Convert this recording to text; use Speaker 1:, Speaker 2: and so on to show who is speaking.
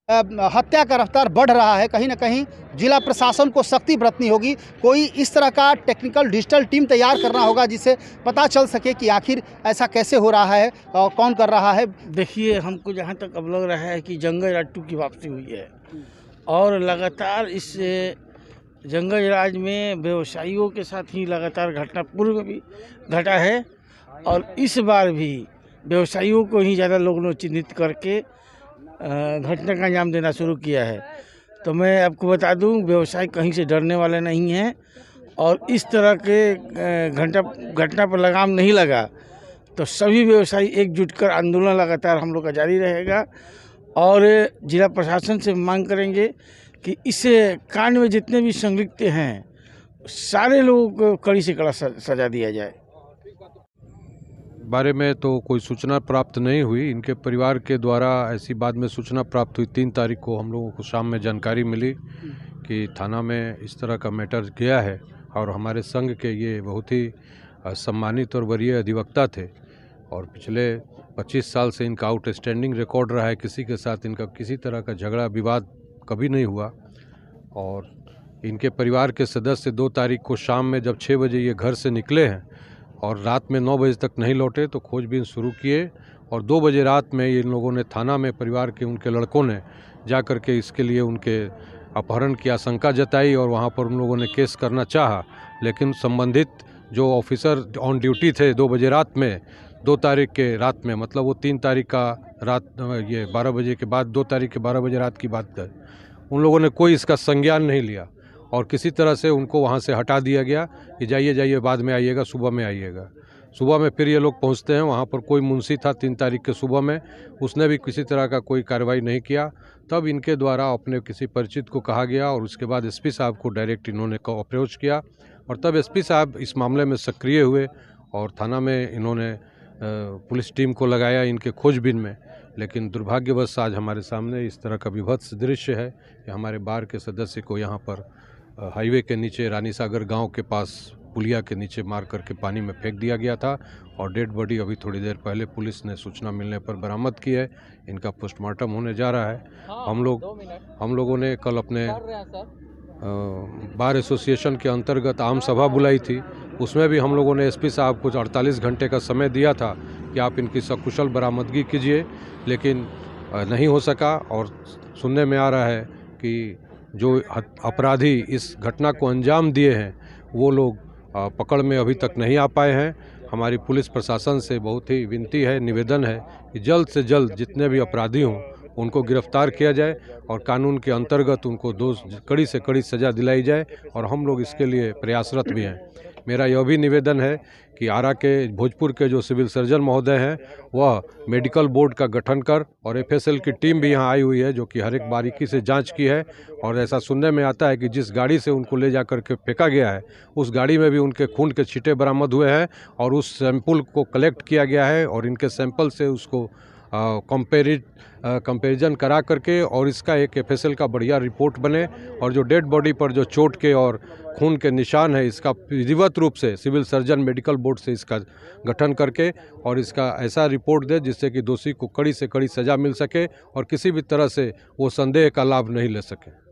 Speaker 1: हत्या का रफ्तार बढ़ रहा है। कहीं न कहीं जिला प्रशासन को सख्ती बरतनी होगी। कोई इस तरह का टेक्निकल डिजिटल टीम तैयार करना होगा जिससे पता चल सके कि आखिर ऐसा कैसे हो रहा है और कौन कर रहा है।
Speaker 2: देखिए, हमको जहाँ तक अब लग रहा है कि जंगल राज 2 की वापसी हुई है और लगातार इस जंगल राज में व्यवसायियों के साथ ही लगातार घटना पूर्व में भी घटा है और इस बार भी व्यवसायियों को ही ज़्यादा लोगों ने चिन्हित करके घटना का अंजाम देना शुरू किया है। तो मैं आपको बता दूं, व्यवसाय कहीं से डरने वाले नहीं हैं और इस तरह के घटना पर लगाम नहीं लगा तो सभी व्यवसायी एकजुट कर आंदोलन लगातार हम लोग का जारी रहेगा और जिला प्रशासन से मांग करेंगे कि इस कांड में जितने भी संलिप्त हैं सारे लोगों को कड़ी से कड़ा सजा दिया जाए।
Speaker 3: बारे में तो कोई सूचना प्राप्त नहीं हुई। इनके परिवार के द्वारा ऐसी बाद में सूचना प्राप्त हुई 3 तारीख को हम लोगों को शाम में जानकारी मिली कि थाना में इस तरह का मैटर गया है और हमारे संघ के ये बहुत ही सम्मानित और वरीय अधिवक्ता थे और पिछले 25 साल से इनका आउटस्टैंडिंग रिकॉर्ड रहा है। किसी के साथ इनका किसी तरह का झगड़ा विवाद कभी नहीं हुआ और इनके परिवार के सदस्य 2 तारीख को शाम में जब 6 बजे ये घर से निकले हैं और रात में 9 बजे तक नहीं लौटे तो खोजबीन शुरू किए और 2 बजे रात में इन लोगों ने थाना में परिवार के उनके लड़कों ने जा कर के इसके लिए उनके अपहरण की आशंका जताई और वहाँ पर उन लोगों ने केस करना चाहा, लेकिन संबंधित जो ऑफिसर ऑन ड्यूटी थे 2 बजे रात में 2 तारीख के रात में, मतलब वो 3 तारीख का रात ये 12 बजे के बाद 2 तारीख के 12 बजे रात की बात है, उन लोगों ने कोई इसका संज्ञान नहीं लिया और किसी तरह से उनको वहाँ से हटा दिया गया कि जाइए बाद में आइएगा, सुबह में आइएगा। सुबह में फिर ये लोग पहुँचते हैं, वहाँ पर कोई मुंशी था 3 तारीख के सुबह में, उसने भी किसी तरह का कोई कार्रवाई नहीं किया। तब इनके द्वारा अपने किसी परिचित को कहा गया और उसके बाद एसपी साहब को डायरेक्ट इन्होंने अप्रोच किया और तब एसपी साहब इस मामले में सक्रिय हुए और थाना में इन्होंने पुलिस टीम को लगाया इनके खोजबीन में। लेकिन दुर्भाग्यवश आज हमारे सामने इस तरह का विभत्स दृश्य है कि हमारे बार के सदस्य को यहाँ पर हाईवे के नीचे रानी सागर गांव के पास पुलिया के नीचे मार करके पानी में फेंक दिया गया था और डेड बॉडी अभी थोड़ी देर पहले पुलिस ने सूचना मिलने पर बरामद की है। इनका पोस्टमार्टम होने जा रहा है। हम लोगों ने कल अपने बार एसोसिएशन के अंतर्गत आम सभा बुलाई थी, उसमें भी हम लोगों ने एसपी साहब को 48 घंटे का समय दिया था कि आप इनकी सकुशल बरामदगी कीजिए, लेकिन नहीं हो सका और सुनने में आ रहा है कि जो अपराधी इस घटना को अंजाम दिए हैं वो लोग पकड़ में अभी तक नहीं आ पाए हैं। हमारी पुलिस प्रशासन से बहुत ही विनती है, निवेदन है कि जल्द से जल्द जितने भी अपराधी हों उनको गिरफ्तार किया जाए और कानून के अंतर्गत उनको कड़ी से कड़ी सज़ा दिलाई जाए और हम लोग इसके लिए प्रयासरत भी हैं। मेरा यह भी निवेदन है कि आरा के भोजपुर के जो सिविल सर्जन महोदय हैं वह मेडिकल बोर्ड का गठन कर और एफएसएल की टीम भी यहाँ आई हुई है जो कि हर एक बारीकी से जांच की है और ऐसा सुनने में आता है कि जिस गाड़ी से उनको ले जा कर के फेंका गया है उस गाड़ी में भी उनके खून के छींटे बरामद हुए हैं और उस सैंपल को कलेक्ट किया गया है और इनके सैंपल से उसको कंपैरिजन करा करके और इसका एक एफएसएल का बढ़िया रिपोर्ट बने और जो डेड बॉडी पर जो चोट के और खून के निशान है इसका विधिवत रूप से सिविल सर्जन मेडिकल बोर्ड से इसका गठन करके और इसका ऐसा रिपोर्ट दे जिससे कि दोषी को कड़ी से कड़ी सज़ा मिल सके और किसी भी तरह से वो संदेह का लाभ नहीं ले सके।